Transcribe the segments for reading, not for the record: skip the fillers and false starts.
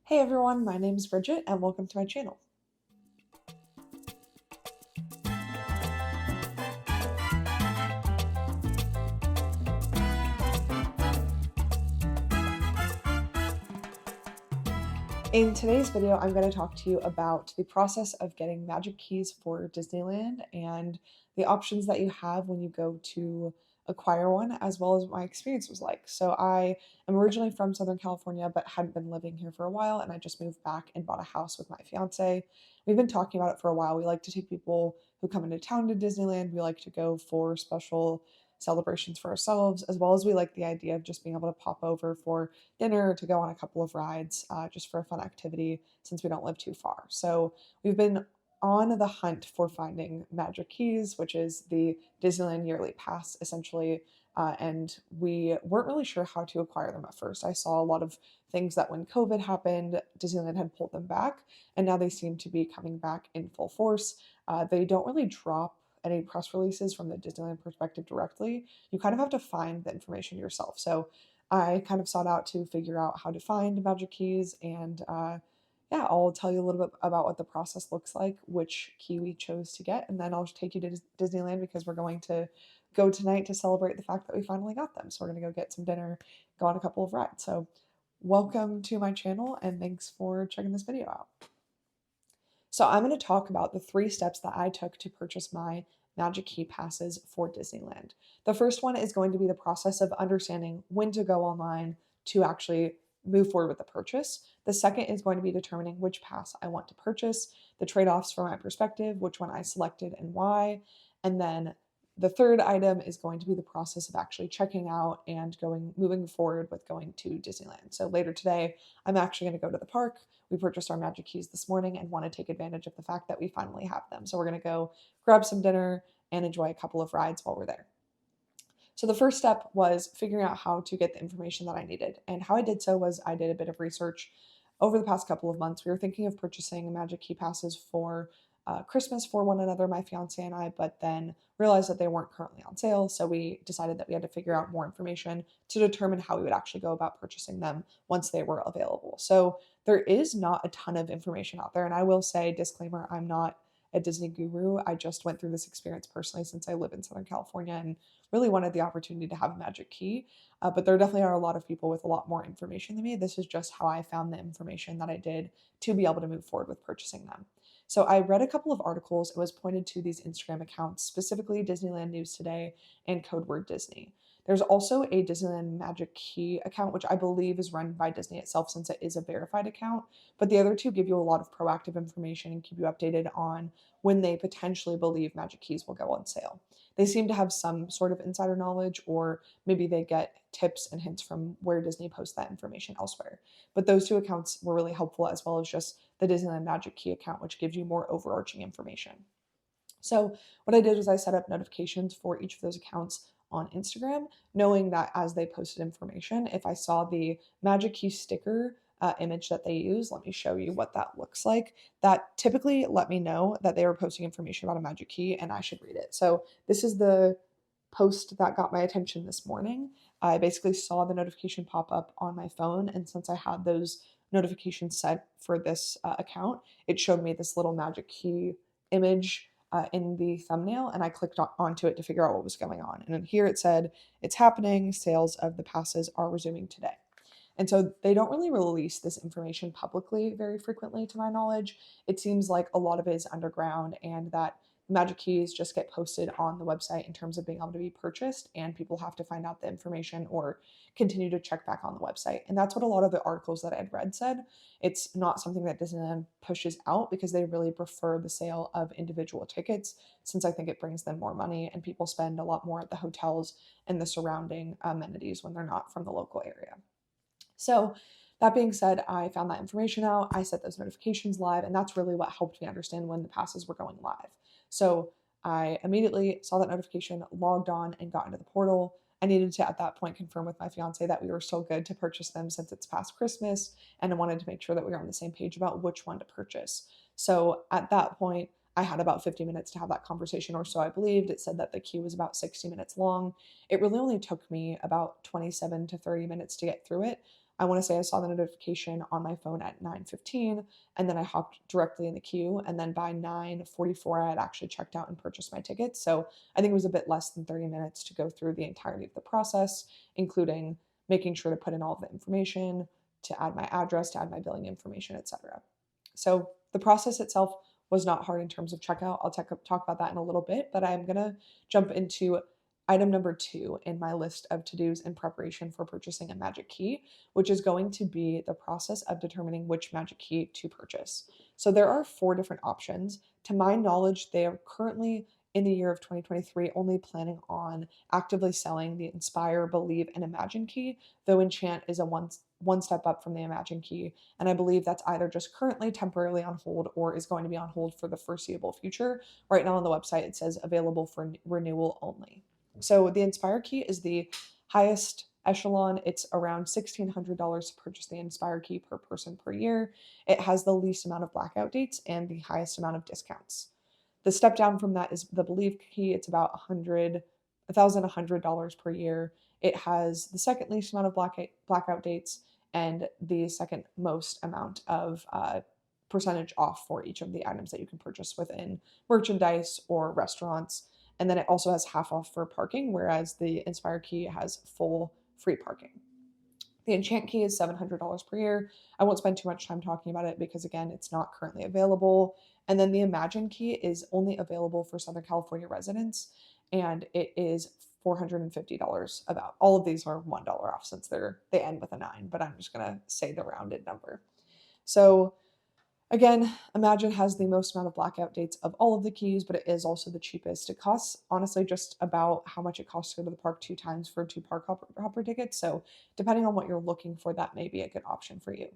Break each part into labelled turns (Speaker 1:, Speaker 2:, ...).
Speaker 1: Hey everyone, my name is Bridget and welcome to my channel. In today's video, I'm going to talk to you about the process of getting Magic Keys for Disneyland and the options that you have when you go to acquire one, as well as what my experience was like. So I am originally from Southern California, but hadn't been living here for a while, and I just moved back and bought a house with my fiance. We've been talking about it for a while. We like to take people who come into town to Disneyland. We like to go for special celebrations for ourselves, as well as we like the idea of just being able to pop over for dinner, to go on a couple of rides, just for a fun activity since we don't live too far. So we've been on the hunt for finding Magic Keys, which is the Disneyland yearly pass, essentially. And we weren't really sure how to acquire them at first. I saw a lot of things that when COVID happened, Disneyland had pulled them back, and now they seem to be coming back in full force. They don't really drop any press releases from the Disneyland perspective directly. You kind of have to find the information yourself. So I kind of sought out to figure out how to find Magic Keys, and yeah, I'll tell you a little bit about what the process looks like, which key we chose to get, and then I'll take you to Disneyland because we're going to go tonight to celebrate the fact that we finally got them. So we're going to go get some dinner, go on a couple of rides. So welcome to my channel, and thanks for checking this video out. So I'm going to talk about the 3 steps that I took to purchase my Magic Key passes for Disneyland. The first one is going to be the process of understanding when to go online to actually move forward with the purchase. The second is going to be determining which pass I want to purchase, the trade-offs from my perspective, which one I selected and why, and then the third item is going to be the process of actually checking out and moving forward with going to Disneyland. So later today, I'm actually going to go to the park. We purchased our Magic Keys this morning and want to take advantage of the fact that we finally have them. So we're going to go grab some dinner and enjoy a couple of rides while we're there. So the first step was figuring out how to get the information that I needed. And how I did so was I did a bit of research over the past couple of months. We were thinking of purchasing Magic Key passes for Christmas for one another, my fiance and I, but then realized that they weren't currently on sale. So we decided that we had to figure out more information to determine how we would actually go about purchasing them once they were available. So there is not a ton of information out there. And I will say, disclaimer, I'm not a Disney guru. I just went through this experience personally since I live in Southern California and really wanted the opportunity to have a Magic Key. But there definitely are a lot of people with a lot more information than me. This is just how I found the information that I did to be able to move forward with purchasing them. So I read a couple of articles. It was pointed to these Instagram accounts, specifically Disneyland News Today and Code Word Disney. There's also a Disneyland Magic Key account, which I believe is run by Disney itself since it is a verified account. But the other two give you a lot of proactive information and keep you updated on when they potentially believe Magic Keys will go on sale. They seem to have some sort of insider knowledge, or maybe they get tips and hints from where Disney posts that information elsewhere. But those two accounts were really helpful, as well as just the Disneyland Magic Key account, which gives you more overarching information. So what I did was I set up notifications for each of those accounts on Instagram, knowing that as they posted information, if I saw the Magic Key sticker image that they use, let me show you what that looks like. That typically let me know that they were posting information about a Magic Key and I should read it. So this is the post that got my attention this morning. I basically saw the notification pop up on my phone, and since I had those notifications set for this account, it showed me this little Magic Key image in the thumbnail, and I clicked onto it to figure out what was going on. And then here it said, "It's happening. Sales of the passes are resuming today." And so they don't really release this information publicly very frequently, to my knowledge. It seems like a lot of it is underground, and that Magic Keys just get posted on the website in terms of being able to be purchased, and people have to find out the information or continue to check back on the website. And that's what a lot of the articles that I'd read said. It's not something that Disneyland pushes out because they really prefer the sale of individual tickets, since I think it brings them more money and people spend a lot more at the hotels and the surrounding amenities when they're not from the local area. So that being said, I found that information out. I set those notifications live, and that's really what helped me understand when the passes were going live. So I immediately saw that notification, logged on, and got into the portal. I needed to, at that point, confirm with my fiance that we were still good to purchase them since it's past Christmas, and I wanted to make sure that we were on the same page about which one to purchase. So at that point, I had about 50 minutes to have that conversation, or so I believed. It said that the queue was about 60 minutes long. It really only took me about 27 to 30 minutes to get through it. I want to say I saw the notification on my phone at 9:15, and then I hopped directly in the queue. And then by 9:44, I had actually checked out and purchased my tickets. So I think it was a bit less than 30 minutes to go through the entirety of the process, including making sure to put in all of the information, to add my address, to add my billing information, etc. So the process itself was not hard in terms of checkout. I'll talk about that in a little bit, but I'm going to jump into item number 2 in my list of to-dos in preparation for purchasing a Magic Key, which is going to be the process of determining which Magic Key to purchase. So there are 4 different options. To my knowledge, they are currently in the year of 2023 only planning on actively selling the Inspire, Believe, and Imagine key, though Enchant is a one step up from the Imagine key, and I believe that's either just currently temporarily on hold or is going to be on hold for the foreseeable future. Right now on the website it says available for renewal only. So the Inspire key is the highest echelon. It's around $1,600 to purchase the Inspire key per person per year. It has the least amount of blackout dates and the highest amount of discounts. The step down from that is the Believe key. It's about $1,100 per year. It has the second least amount of blackout dates and the second most amount of percentage off for each of the items that you can purchase within merchandise or restaurants. And then it also has half off for parking, whereas the Inspire key has full free parking. The Enchant key is $700 per year. I won't spend too much time talking about it because, again, it's not currently available. And then the Imagine key is only available for Southern California residents, and it is $450 about. All of these are $1 off since they end with a 9, but I'm just going to say the rounded number. So again, Imagine has the most amount of blackout dates of all of the keys, but it is also the cheapest. It costs honestly just about how much it costs to go to the park 2 times for 2 park hopper tickets. So depending on what you're looking for, that may be a good option for you.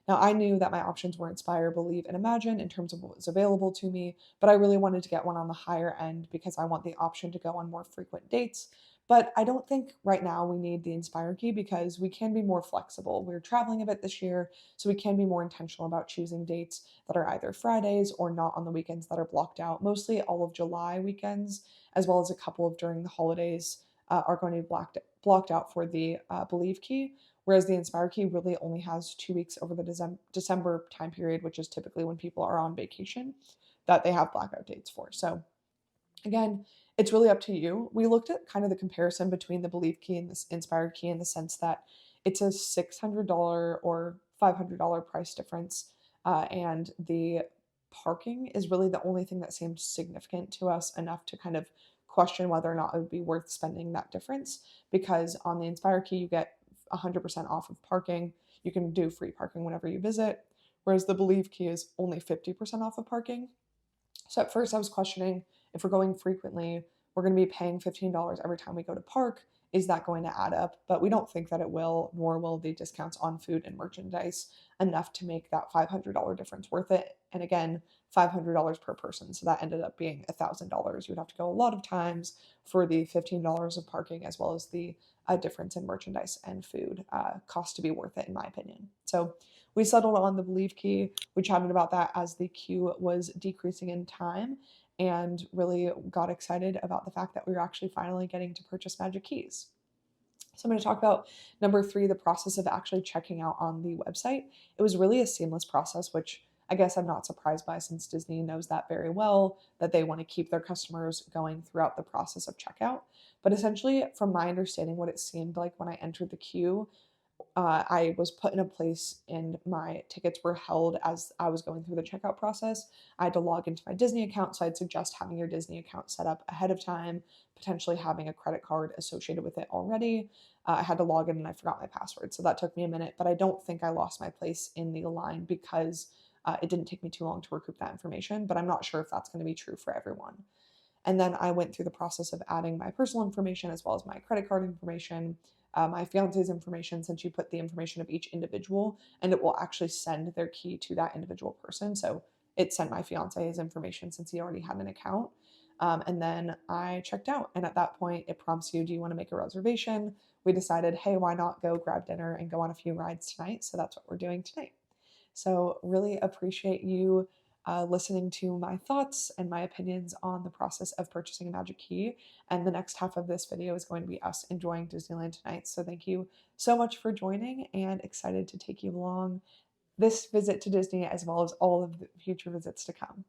Speaker 1: Now, I knew that my options were Inspire, Believe, and Imagine in terms of what was available to me, but I really wanted to get one on the higher end because I want the option to go on more frequent dates. But I don't think right now we need the Inspire key because we can be more flexible. We're traveling a bit this year, so we can be more intentional about choosing dates that are either Fridays or not on the weekends that are blocked out. Mostly all of July weekends, as well as a couple of during the holidays, are going to be blocked out for the Believe key, whereas the Inspire key really only has 2 weeks over the December time period, which is typically when people are on vacation, that they have blackout dates for. So again, it's really up to you. We looked at kind of the comparison between the Believe key and this Inspire key in the sense that it's a $600 or $500 price difference, and the parking is really the only thing that seemed significant to us enough to kind of question whether or not it would be worth spending that difference. Because on the Inspire key, you get 100% off of parking. You can do free parking whenever you visit, whereas the Believe key is only 50% off of parking. So at first I was questioning, if we're going frequently, we're going to be paying $15 every time we go to park. Is that going to add up? But we don't think that it will, nor will the discounts on food and merchandise enough to make that $500 difference worth it. And again, $500 per person. So that ended up being $1,000. You would have to go a lot of times for the $15 of parking, as well as the difference in merchandise and food cost to be worth it, in my opinion. So we settled on the Believe key. We chatted about that as the queue was decreasing in time, and really got excited about the fact that we were actually finally getting to purchase Magic Keys. So I'm going to talk about number 3, the process of actually checking out on the website. It was really a seamless process, which I guess I'm not surprised by, since Disney knows that very well, that they want to keep their customers going throughout the process of checkout. But essentially, from my understanding, what it seemed like when I entered the queue, I was put in a place and my tickets were held as I was going through the checkout process. I had to log into my Disney account, so I'd suggest having your Disney account set up ahead of time, potentially having a credit card associated with it already. I had to log in and I forgot my password, so that took me a minute, but I don't think I lost my place in the line because it didn't take me too long to recoup that information, but I'm not sure if that's going to be true for everyone. And then I went through the process of adding my personal information as well as my credit card information, my fiance's information, since you put the information of each individual and it will actually send their key to that individual person. So it sent my fiance's information since he already had an account. And then I checked out. And at that point, it prompts you, do you want to make a reservation? We decided, hey, why not go grab dinner and go on a few rides tonight? So that's what we're doing tonight. So really appreciate you listening to my thoughts and my opinions on the process of purchasing a Magic Key. And the next half of this video is going to be us enjoying Disneyland tonight. So thank you so much for joining, and excited to take you along this visit to Disney as well as all of the future visits to come.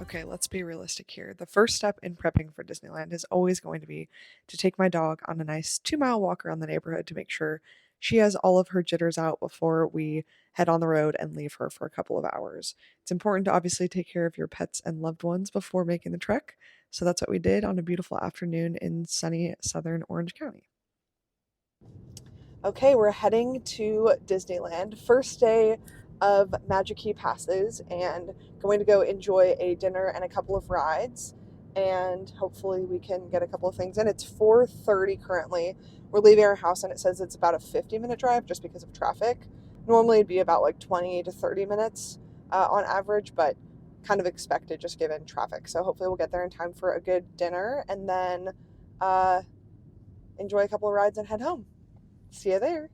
Speaker 1: Okay, let's be realistic here. The first step in prepping for Disneyland is always going to be to take my dog on a nice 2 mile walk around the neighborhood to make sure she has all of her jitters out before we head on the road and leave her for a couple of hours. It's important to obviously take care of your pets and loved ones before making the trek, so that's what we did on a beautiful afternoon in sunny southern Orange County. Okay, we're heading to Disneyland. First day of Magic Key passes, and going to go enjoy a dinner and a couple of rides, and hopefully we can get a couple of things in. It's 4:30 currently. We're leaving our house and it says it's about a 50-minute drive just because of traffic. Normally it'd be about like 20 to 30 minutes on average, but kind of expected just given traffic. So hopefully we'll get there in time for a good dinner, and then enjoy a couple of rides and head home. See you there.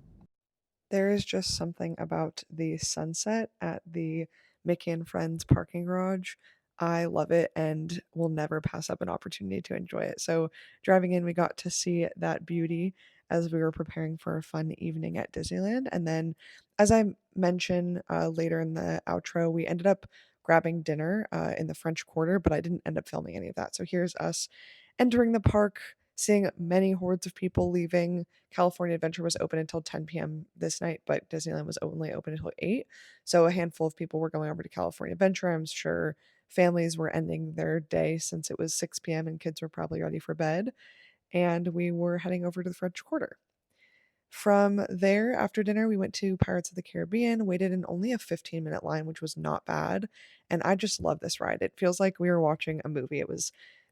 Speaker 1: There is just something about the sunset at the Mickey and Friends parking garage. I love it and will never pass up an opportunity to enjoy it. So, driving in, we got to see that beauty as we were preparing for a fun evening at Disneyland. And then, as I mentioned later in the outro, we ended up grabbing dinner in the French Quarter, but I didn't end up filming any of that. So, here's us entering the park, seeing many hordes of people leaving. California Adventure was open until 10 p.m. this night, but Disneyland was only open until 8. So a handful of people were going over to California Adventure. I'm sure families were ending their day since it was 6 p.m. and kids were probably ready for bed. And we were heading over to the French Quarter. From there, after dinner, we went to Pirates of the Caribbean, waited in only a 15-minute line, which was not bad. And I just love this ride. It feels like we were watching a movie.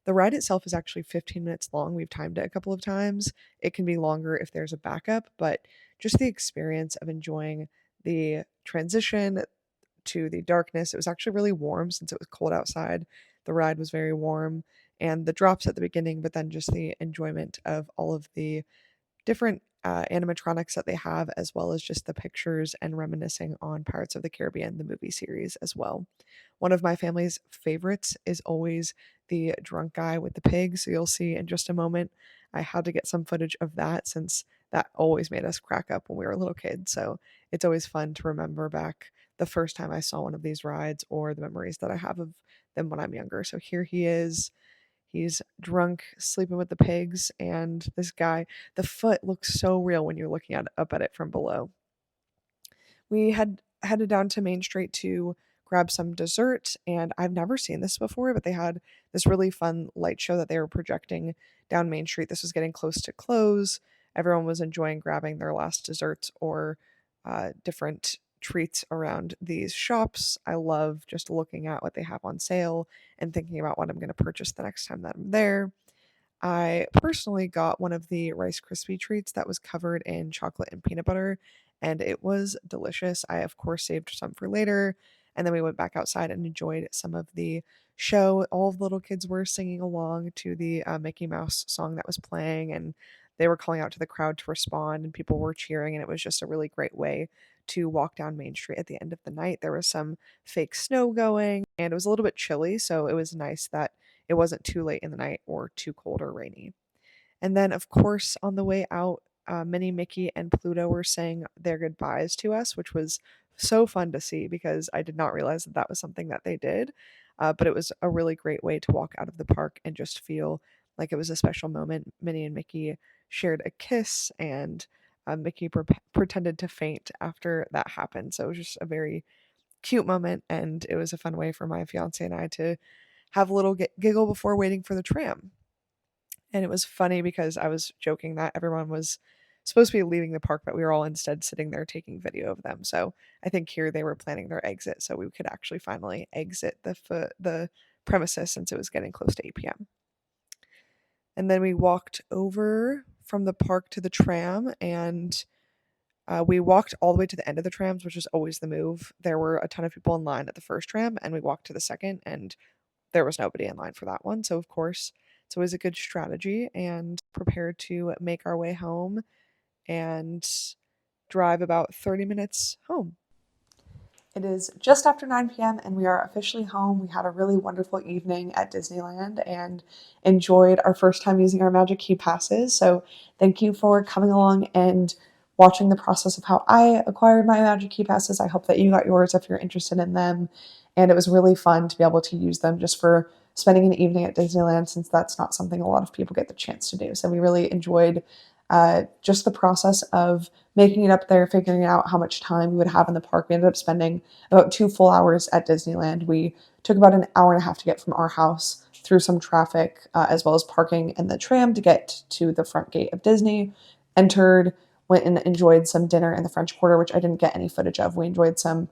Speaker 1: The ride itself is actually 15 minutes long. We've timed it a couple of times. It can be longer if there's a backup, but just the experience of enjoying the transition to the darkness. It was actually really warm since it was cold outside. The ride was very warm, and the drops at the beginning, but then just the enjoyment of all of the different animatronics that they have, as well as just the pictures and reminiscing on Pirates of the Caribbean, the movie series as well. One of my family's favorites is always the drunk guy with the pig. So you'll see in just a moment, I had to get some footage of that since that always made us crack up when we were little kids. So it's always fun to remember back the first time I saw one of these rides or the memories that I have of them when I'm younger. So here he is. He's drunk, sleeping with the pigs, and this guy, the foot looks so real when you're looking up at it from below. We had headed down to Main Street to grab some dessert, and I've never seen this before, but they had this really fun light show that they were projecting down Main Street. This was getting close to close. Everyone was enjoying grabbing their last desserts or different treats around these shops. I love just looking at what they have on sale and thinking about what I'm going to purchase the next time that I'm there. I personally got one of the Rice Krispie treats that was covered in chocolate and peanut butter, and it was delicious. I, of course, saved some for later, and then we went back outside and enjoyed some of the show. All of the little kids were singing along to the Mickey Mouse song that was playing, and they were calling out to the crowd to respond, and people were cheering, and it was just a really great way to walk down Main Street at the end of the night. There was some fake snow going, and it was a little bit chilly, so it was nice that it wasn't too late in the night or too cold or rainy. And then, of course, on the way out, Minnie, Mickey, and Pluto were saying their goodbyes to us, which was so fun to see because I did not realize that that was something that they did. But it was a really great way to walk out of the park and just feel like it was a special moment. Minnie and Mickey shared a kiss, and Mickey pretended to faint after that happened. So it was just a very cute moment, and it was a fun way for my fiance and I to have a little giggle before waiting for the tram. And it was funny because I was joking that everyone was supposed to be leaving the park, but we were all instead sitting there taking video of them. So I think here they were planning their exit so we could actually finally exit the premises since it was getting close to 8 p.m. And then we walked over from the park to the tram, and we walked all the way to the end of the trams, which is always the move. There were a ton of people in line at the first tram, and we walked to the second, and there was nobody in line for that one. So, of course, it's always a good strategy and prepared to make our way home and drive about 30 minutes home. It is just after 9 p.m. and we are officially home. We had a really wonderful evening at Disneyland and enjoyed our first time using our Magic Key passes. So, thank you for coming along and watching the process of how I acquired my Magic Key passes. I hope that you got yours if you're interested in them. And it was really fun to be able to use them just for spending an evening at Disneyland, since that's not something a lot of people get the chance to do. So, we really enjoyed just the process of making it up there, figuring out how much time we would have in the park. We ended up spending about 2 full hours at Disneyland. We took about an hour and a half to get from our house through some traffic, as well as parking in the tram to get to the front gate of Disney. Entered, went and enjoyed some dinner in the French Quarter, which I didn't get any footage of. We enjoyed some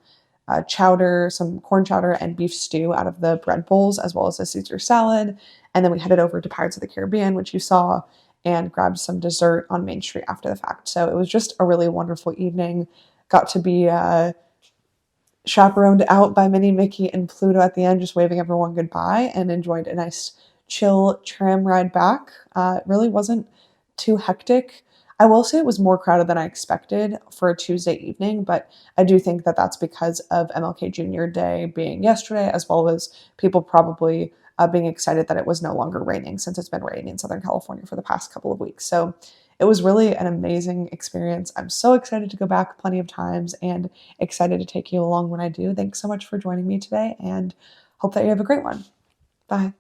Speaker 1: chowder, some corn chowder and beef stew out of the bread bowls, as well as a Caesar salad. And then we headed over to Pirates of the Caribbean, which you saw, and grabbed some dessert on Main Street after the fact. So it was just a really wonderful evening. Got to be chaperoned out by Minnie, Mickey, and Pluto at the end, just waving everyone goodbye, and enjoyed a nice chill tram ride back. It really wasn't too hectic. I will say it was more crowded than I expected for a Tuesday evening, but I do think that that's because of MLK Jr. Day being yesterday, as well as people probably being excited that it was no longer raining, since it's been raining in Southern California for the past couple of weeks. So it was really an amazing experience. I'm so excited to go back plenty of times and excited to take you along when I do. Thanks so much for joining me today and hope that you have a great one. Bye.